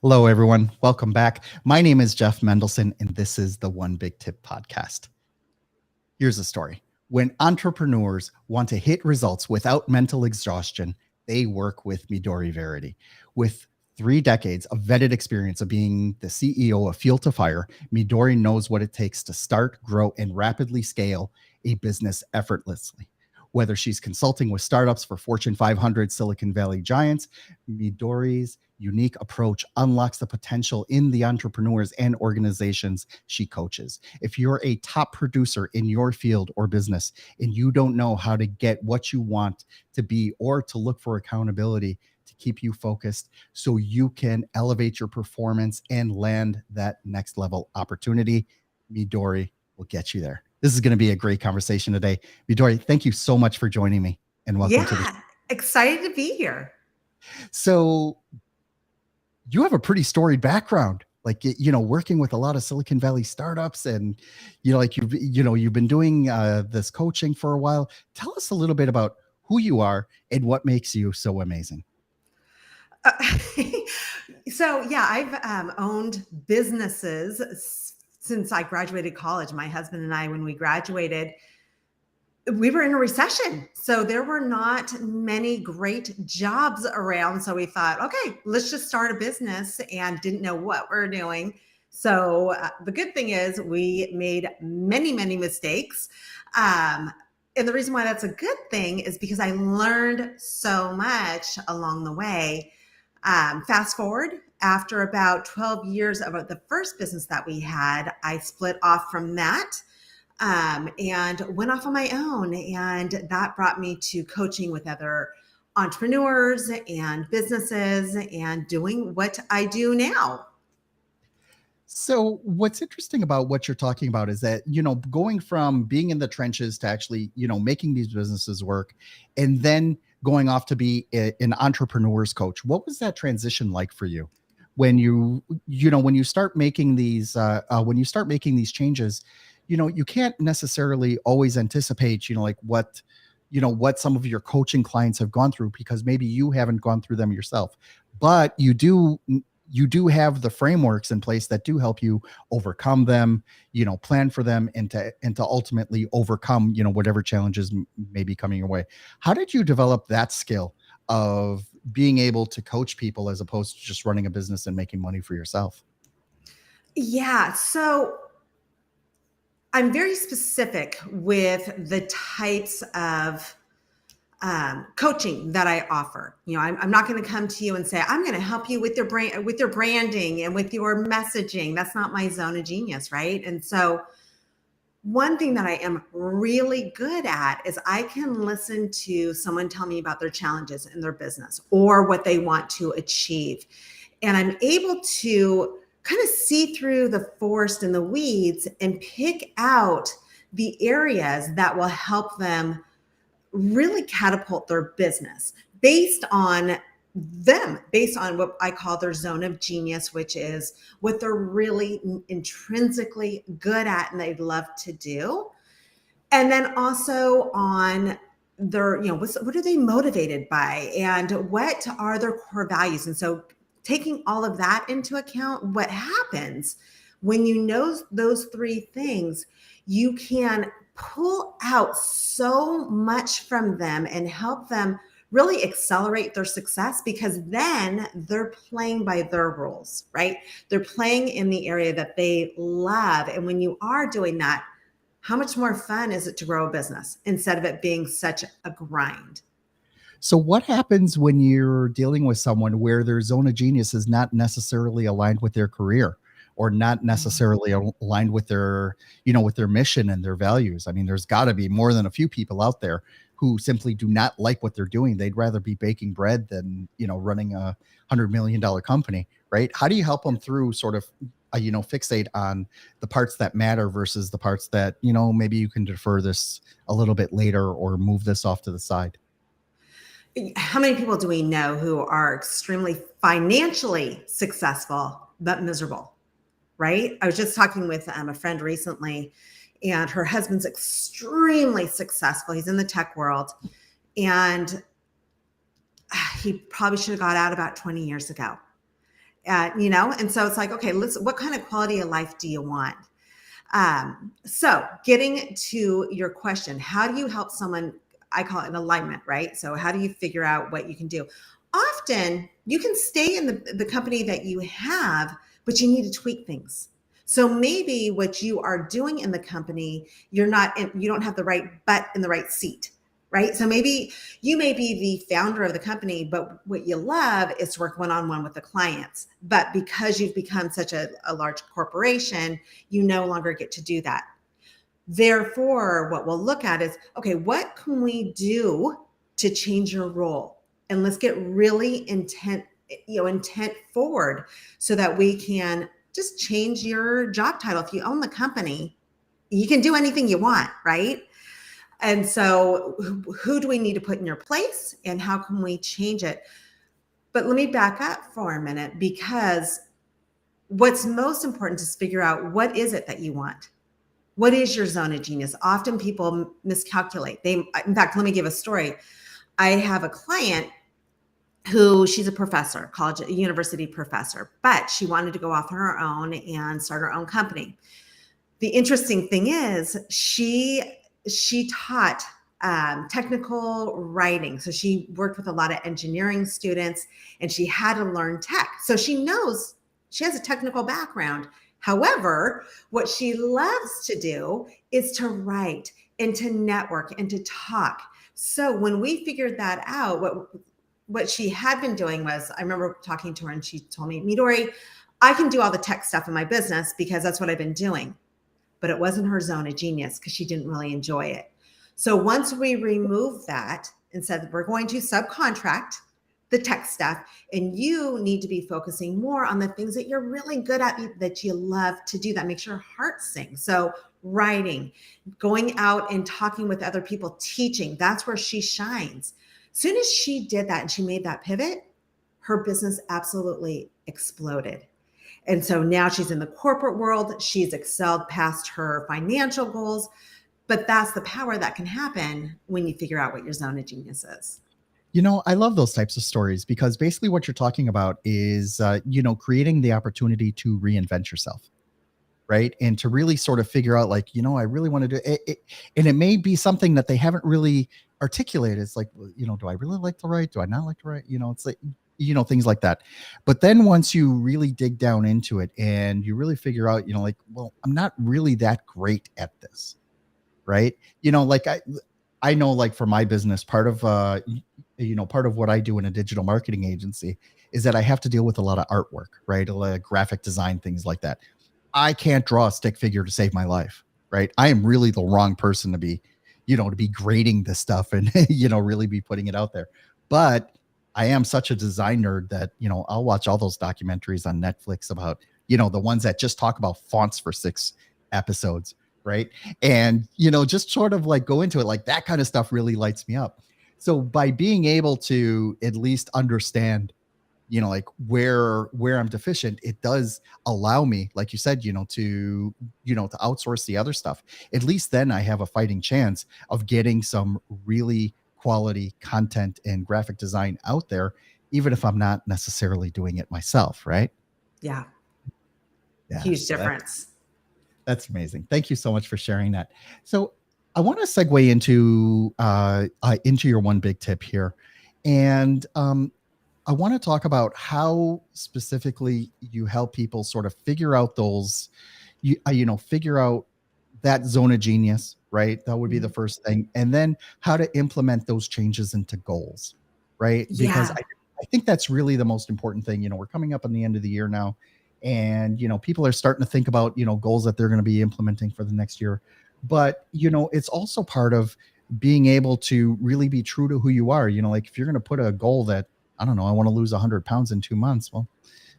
Hello, everyone. Welcome back. My name is Jeff Mendelson, and this is the One Big Tip podcast. Here's a story. When entrepreneurs want to hit results without mental exhaustion, they work with Midori Verity. With 3 decades of vetted experience of being the CEO of Fuel to Fire, Midori knows what it takes to start, grow, and rapidly scale a business effortlessly. Whether she's consulting with startups for Fortune 500 Silicon Valley giants, Midori's unique approach unlocks the potential in the entrepreneurs and organizations she coaches. If you're a top producer in your field or business and you don't know how to get what you want to be or to look for accountability to keep you focused so you can elevate your performance and land that next level opportunity, Midori will get you there. This is going to be a great conversation today. Midori, thank you so much for joining me and welcome to the show. Yeah, excited to be here. So, you have a pretty storied background, like working with a lot of Silicon Valley startups, and you've been doing this coaching for a while. Tell us a little bit about who you are and what makes you so amazing. Uh, yeah, I've owned businesses since I graduated college. My husband and I, when we graduated, we were in a recession. So there were not many great jobs around. So we thought, okay, let's just start a business, and didn't know what we're doing. So the good thing is we made many, many mistakes. And the reason why that's a good thing is because I learned so much along the way. Fast forward, after about 12 years of the first business that we had, I split off from that and went off on my own. And that brought me to coaching with other entrepreneurs and businesses and doing what I do now. So, what's interesting about what you're talking about is that, going from being in the trenches to actually, making these businesses work, and then going off to be an entrepreneur's coach. What was that transition like for you? When when you start making these changes, you can't necessarily always anticipate, like what some of your coaching clients have gone through, because maybe you haven't gone through them yourself, but you do have the frameworks in place that do help you overcome them, plan for them, and to ultimately overcome, whatever challenges may be coming your way. How did you develop that skill of being able to coach people as opposed to just running a business and making money for yourself? Yeah. So I'm very specific with the types of coaching that I offer. I'm not going to come to you and say, I'm going to help you with your brand, with your branding and with your messaging. That's not my zone of genius. Right. And so one thing that I am really good at is I can listen to someone tell me about their challenges in their business or what they want to achieve. And I'm able to kind of see through the forest and the weeds and pick out the areas that will help them really catapult their business based on based on what I call their zone of genius, which is what they're really intrinsically good at and they'd love to do. And then also on their, what are they motivated by and what are their core values? And so taking all of that into account, what happens when you know those three things, you can pull out so much from them and help them really accelerate their success, because then they're playing by their rules, right? They're playing in the area that they love. And when you are doing that, how much more fun is it to grow a business instead of it being such a grind? So, what happens when you're dealing with someone where their zone of genius is not necessarily aligned with their career, or not necessarily aligned with their mission and their values? I mean, there's got to be more than a few people out there who simply do not like what they're doing. They'd rather be baking bread than, running $100 million company, right? How do you help them through sort of, fixate on the parts that matter versus the parts that, maybe you can defer this a little bit later or move this off to the side? How many people do we know who are extremely financially successful but miserable? Right? I was just talking with a friend recently, and her husband's extremely successful. He's in the tech world, and he probably should have got out about 20 years ago. And so it's like, okay, what kind of quality of life do you want? So getting to your question, how do you help someone? I call it an alignment, right? So how do you figure out what you can do? Often you can stay in the company that you have, but you need to tweak things. So maybe what you are doing in the company, you don't have the right butt in the right seat, right? So maybe you may be the founder of the company, but what you love is to work one-on-one with the clients. But because you've become such a large corporation, you no longer get to do that. Therefore, what we'll look at is, okay, what can we do to change your role? And let's get really intent forward so that we can just change your job title. If you own the company, you can do anything you want, right? And so who do we need to put in your place and how can we change it? But let me back up for a minute, because what's most important is figure out, what is it that you want? What is your zone of genius? Often people miscalculate. In fact, let me give a story. I have a client who, she's a professor, university professor, but she wanted to go off on her own and start her own company. The interesting thing is she taught technical writing. So she worked with a lot of engineering students and she had to learn tech. So she has a technical background. However, what she loves to do is to write and to network and to talk. So when we figured that out, what she had been doing was, I remember talking to her and she told me, Midori, I can do all the tech stuff in my business because that's what I've been doing. But it wasn't her zone of genius because she didn't really enjoy it. So once we removed that and said, we're going to subcontract the tech stuff, and you need to be focusing more on the things that you're really good at, that you love to do, that makes your heart sing. So writing, going out and talking with other people, teaching, that's where she shines. As soon as she did that and she made that pivot, her business absolutely exploded. And so now she's in the corporate world. She's excelled past her financial goals. But that's the power that can happen when you figure out what your zone of genius is. I love those types of stories because basically what you're talking about is, creating the opportunity to reinvent yourself, right? And to really sort of figure out, like, I really want to do it. And it may be something that they haven't really articulated. It's like, do I really like to write? Do I not like to write? It's like, things like that. But then once you really dig down into it and you really figure out, like, well, I'm not really that great at this, right? Like I know, like, for my business, part of what I do in a digital marketing agency is that I have to deal with a lot of artwork, right? A lot of graphic design, things like that. I can't draw a stick figure to save my life, right? I am really the wrong person to be grading this stuff and, really be putting it out there. But I am such a design nerd that, I'll watch all those documentaries on Netflix about, the ones that just talk about fonts for 6 episodes, right? And, just sort of like go into it, like that kind of stuff really lights me up. So by being able to at least understand, like where I'm deficient, it does allow me, like you said, to outsource the other stuff. At least then I have a fighting chance of getting some really quality content and graphic design out there, even if I'm not necessarily doing it myself, right? Yeah. Yeah. Huge So difference. that's amazing. Thank you so much for sharing that. So I want to segue into your one big tip here, and I want to talk about how specifically you help people sort of figure out figure out that zone of genius, right? That would be the first thing. And then how to implement those changes into goals, right? Because Yeah. I think that's really the most important thing. We're coming up on the end of the year now, and, people are starting to think about, goals that they're going to be implementing for the next year. But, it's also part of being able to really be true to who you are. Like if you're going to put a goal that, I don't know, I want to lose 100 pounds in 2 months. Well,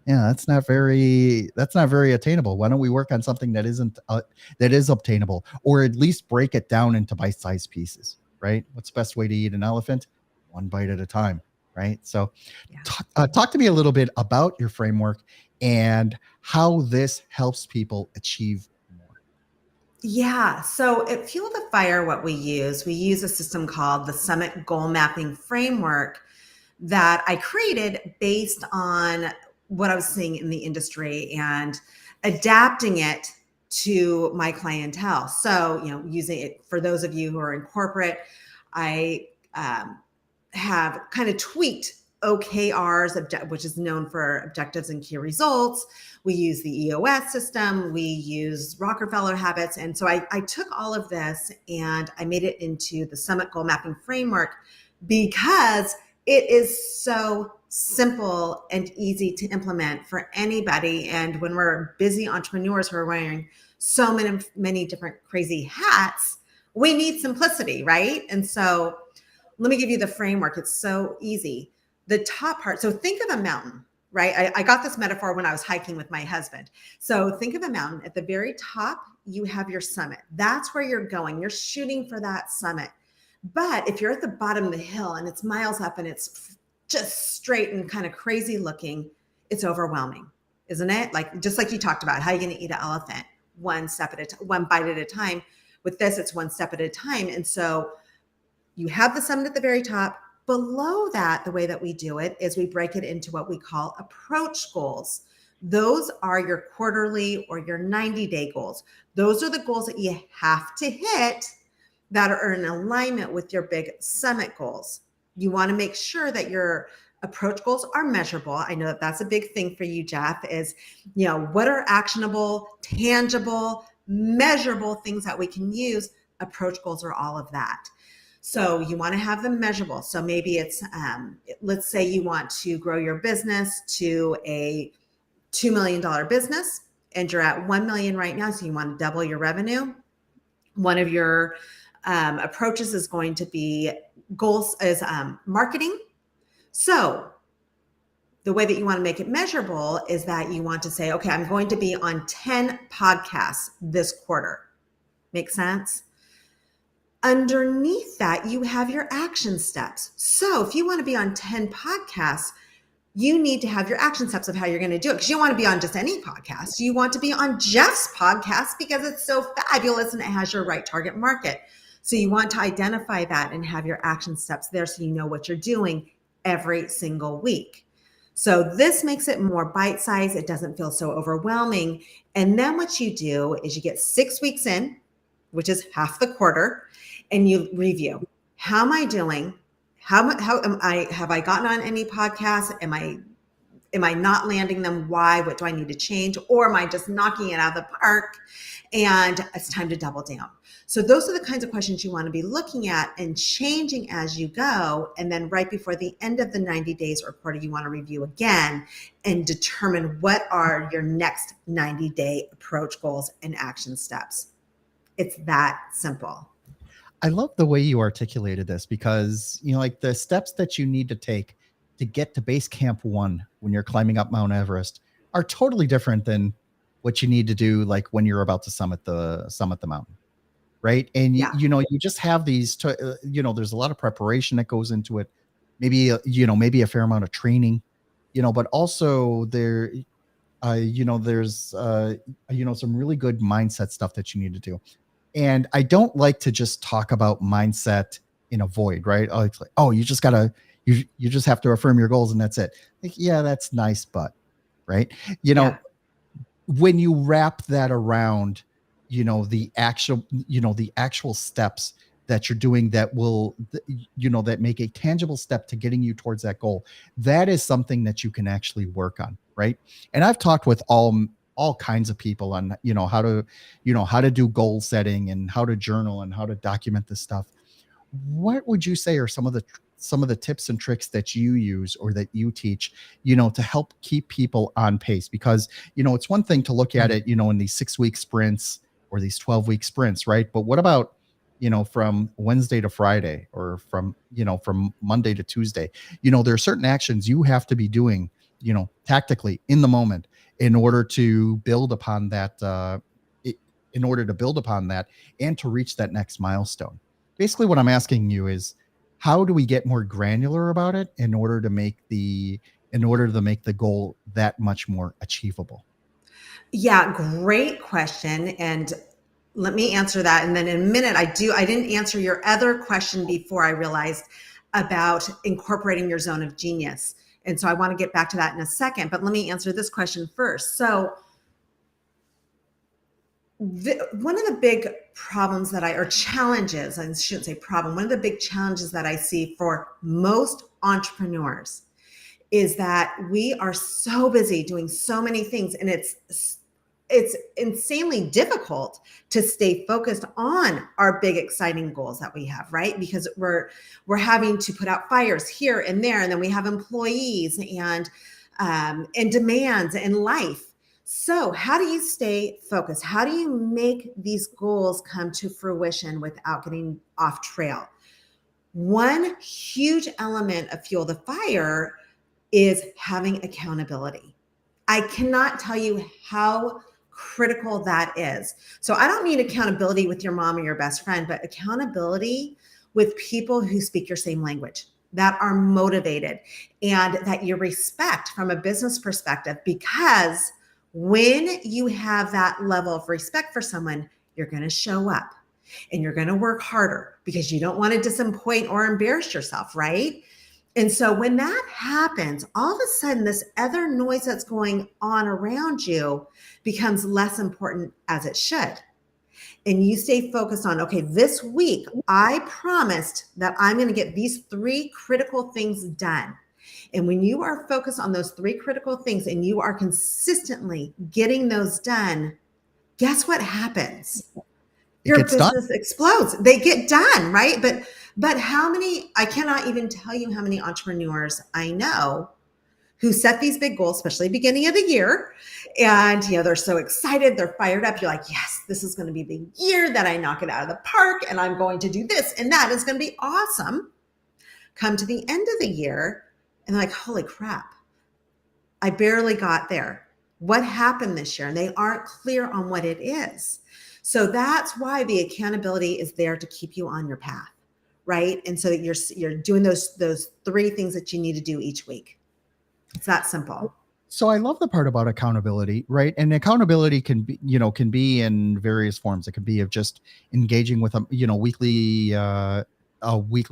yeah, that's not very attainable. Why don't we work on something that is obtainable, or at least break it down into bite-sized pieces, right? What's the best way to eat an elephant? One bite at a time, right? So talk to me a little bit about your framework and how this helps people achieve more. Yeah. So at Fuel the Fire, what we use a system called the Summit Goal Mapping Framework that I created based on what I was seeing in the industry and adapting it to my clientele. So, using it for those of you who are in corporate, I have kind of tweaked OKRs, which is known for objectives and key results. We use the EOS system. We use Rockefeller habits. And so I took all of this and I made it into the Summit Goal Mapping Framework because it is so simple and easy to implement for anybody. And when we're busy entrepreneurs who are wearing so many different crazy hats, we need simplicity, right? And so let me give you the framework. It's so easy. The top part, so think of a mountain, right? I got this metaphor when I was hiking with my husband. So think of a mountain. At the very top, you have your summit. That's where you're going. You're shooting for that summit. But if you're at the bottom of the hill and it's miles up and it's just straight and kind of crazy looking, it's overwhelming, isn't it? Just like you talked about, how are you going to eat an elephant? One bite at a time. With this, it's one step at a time. And so you have the summit at the very top. Below that, the way that we do it is we break it into what we call approach goals. Those are your quarterly or your 90-day goals. Those are the goals that you have to hit that are in alignment with your big summit goals. You want to make sure that your approach goals are measurable. I know that that's a big thing for you, Jeff, is, what are actionable, tangible, measurable things that we can use? Approach goals are all of that. So you want to have them measurable. So maybe it's, let's say you want to grow your business to a $2 million business and you're at 1 million right now. So you want to double your revenue. One of your approaches is going to be goals is marketing. So the way that you want to make it measurable is that you want to say, okay, I'm going to be on 10 podcasts this quarter. Make sense? Underneath that, you have your action steps. So if you want to be on 10 podcasts, you need to have your action steps of how you're going to do it, because you don't want to be on just any podcast. You want to be on Jeff's podcast because it's so fabulous and it has your right target market. So you want to identify that and have your action steps there so you know what you're doing every single week. So this makes it more bite-sized. It doesn't feel so overwhelming. And then what you do is you get 6 weeks in, which is half the quarter, and you review. How am I doing? How have I gotten on any podcasts? Am I not landing them? Why? What do I need to change? Or am I just knocking it out of the park and it's time to double down? So those are the kinds of questions you want to be looking at and changing as you go. And then right before the end of the 90 days or quarter, you want to review again and determine what are your next 90-day approach goals and action steps. It's that simple. I love the way you articulated this because, like the steps that you need to take to get to base camp 1 when you're climbing up Mount Everest are totally different than what you need to do like when you're about to summit the mountain. Right. And you just have these, there's a lot of preparation that goes into it. Maybe, maybe a fair amount of training, but also there's, some really good mindset stuff that you need to do. And I don't like to just talk about mindset in a void, right? It's like, oh, you just have to affirm your goals and that's it. Like, yeah, that's nice, but right. When you wrap that around, the actual steps that you're doing that will, that make a tangible step to getting you towards that goal. That is something that you can actually work on. Right. And I've talked with all kinds of people on, how to do goal setting and how to journal and how to document this stuff. What would you say are some of the tips and tricks that you use or that you teach, to help keep people on pace? Because, it's one thing to look at it, in these 6-week sprints or these 12-week sprints, right? But what about, from Wednesday to Friday or from Monday to Tuesday? There are certain actions you have to be doing, tactically in the moment in order to build upon that, and to reach that next milestone. Basically, what I'm asking you is, how do we get more granular about it in order to make the goal that much more achievable? Yeah, great question. And let me answer that. And then in a minute, I didn't answer your other question before I realized about incorporating your zone of genius. And so I want to get back to that in a second, but let me answer this question first. So one of the big problems or challenges, I shouldn't say problem, one of the big challenges that I see for most entrepreneurs is that we are so busy doing so many things, and it's insanely difficult to stay focused on our big exciting goals that we have, right? Because we're having to put out fires here and there, and then we have employees and demands in life. So how do you stay focused? How do you make these goals come to fruition without getting off trail? One huge element of fuel the fire is having accountability. I cannot tell you how critical that is. So I don't mean accountability with your mom or your best friend, but accountability with people who speak your same language, that are motivated, and that you respect from a business perspective. Because when you have that level of respect for someone, you're going to show up and you're going to work harder because you don't want to disappoint or embarrass yourself, right? And so when that happens, all of a sudden, this other noise that's going on around you becomes less important, as it should. And you stay focused on, okay, this week, I promised that I'm going to get these 3 critical things done. And when you are focused on those 3 critical things and you are consistently getting those done, guess what happens? Your business explodes. They get done, right? But how many, I cannot even tell you how many entrepreneurs I know who set these big goals, especially beginning of the year. And, they're so excited. They're fired up. You're like, yes, this is going to be the year that I knock it out of the park, and I'm going to do this and that. It's going to be awesome. Come to the end of the year and they're like, holy crap, I barely got there. What happened this year? And they aren't clear on what it is. So that's why the accountability is there to keep you on your path, right? And so that you're doing those 3 things that you need to do each week. It's that simple. So I love the part about accountability, right? And accountability can be in various forms. It could be of just engaging with weekly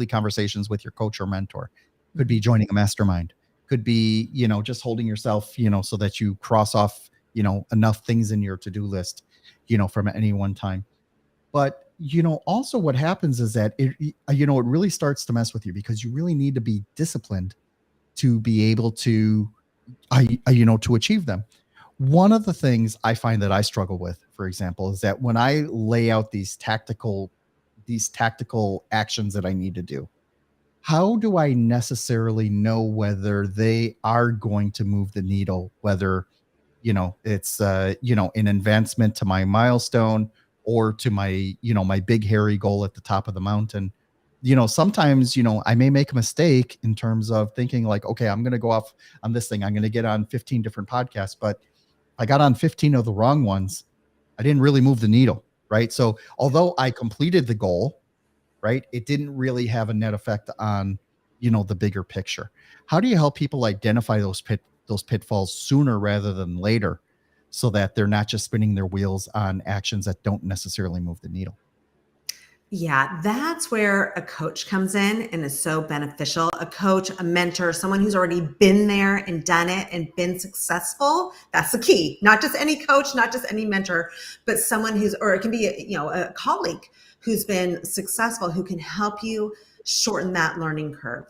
conversations with your coach or mentor. Could be joining a mastermind. Could be, just holding yourself, so that you cross off, enough things in your to-do list, from any one time. But, also what happens is that it really starts to mess with you, because you really need to be disciplined to be able to, to achieve them. One of the things I find that I struggle with, for example, is that when I lay out these tactical actions that I need to do, how do I necessarily know whether they are going to move the needle, whether, it's, an advancement to my milestone or to my, my big hairy goal at the top of the mountain? Sometimes, I may make a mistake in terms of thinking like, okay, I'm going to go off on this thing. I'm going to get on 15 different podcasts, but I got on 15 of the wrong ones. I didn't really move the needle. Right. So although I completed the goal, right, it didn't really have a net effect on, the bigger picture. How do you help people identify those pitfalls sooner rather than later, so that they're not just spinning their wheels on actions that don't necessarily move the needle? Yeah, that's where a coach comes in and is so beneficial. A coach, a mentor, someone who's already been there and done it and been successful. That's the key. Not just any coach, not just any mentor, but someone or it can be, a colleague who's been successful, who can help you shorten that learning curve.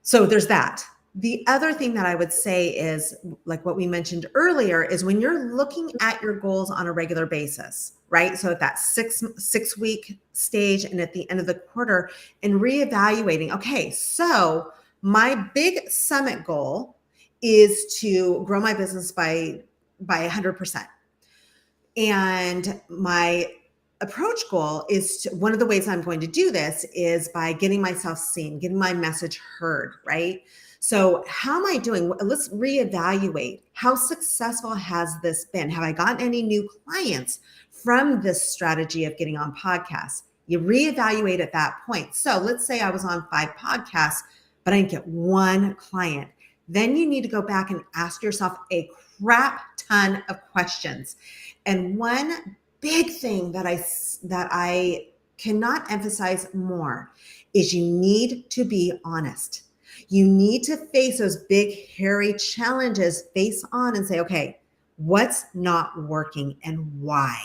So there's that. The other thing that I would say is, like what we mentioned earlier, is when you're looking at your goals on a regular basis, right? So at that six week stage and at the end of the quarter, and reevaluating, okay, so my big summit goal is to grow my business by 100%. And my approach goal is one of the ways I'm going to do this is by getting myself seen, getting my message heard, right? So how am I doing? Let's reevaluate. How successful has this been? Have I gotten any new clients from this strategy of getting on podcasts? You reevaluate at that point. So let's say I was on 5 podcasts, but I didn't get 1 client. Then you need to go back and ask yourself a crap ton of questions. And one big thing that I cannot emphasize more is you need to be honest. You need to face those big, hairy challenges face on and say, okay, what's not working and why?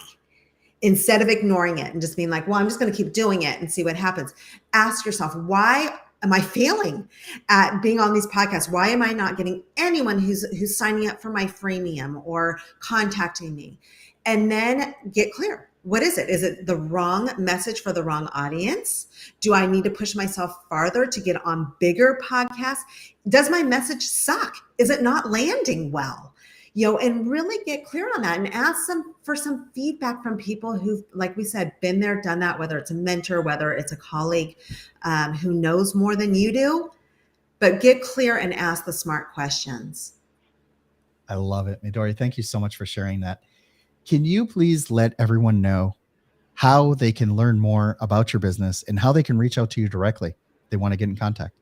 Instead of ignoring it and just being like, well, I'm just going to keep doing it and see what happens. Ask yourself, why am I failing at being on these podcasts? Why am I not getting anyone who's signing up for my freemium or contacting me? And then get clear. What is it? Is it the wrong message for the wrong audience? Do I need to push myself farther to get on bigger podcasts? Does my message suck? Is it not landing well? And really get clear on that and ask them for some feedback from people who've, like we said, been there, done that, whether it's a mentor, whether it's a colleague who knows more than you do, but get clear and ask the smart questions. I love it. Midori, thank you so much for sharing that. Can you please let everyone know how they can learn more about your business and how they can reach out to you directly if they want to get in contact?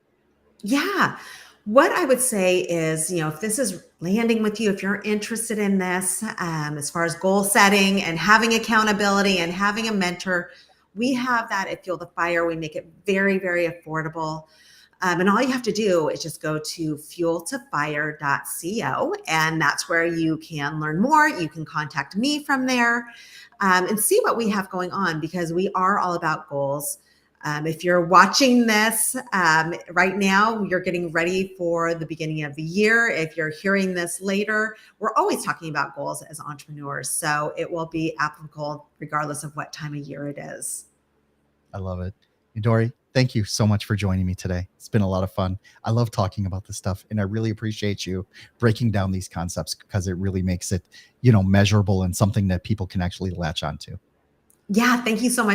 Yeah. What I would say is, if this is landing with you, if you're interested in this, as far as goal setting and having accountability and having a mentor, we have that at Fuel the Fire. We make it very, very affordable. And all you have to do is just go to fueltofire.co, and that's where you can learn more. You can contact me from there and see what we have going on, because we are all about goals. If you're watching this right now, you're getting ready for the beginning of the year. If you're hearing this later, we're always talking about goals as entrepreneurs. So it will be applicable regardless of what time of year it is. I love it. Midori, thank you so much for joining me today. It's been a lot of fun. I love talking about this stuff, and I really appreciate you breaking down these concepts, because it really makes it, measurable and something that people can actually latch onto. Yeah, thank you so much.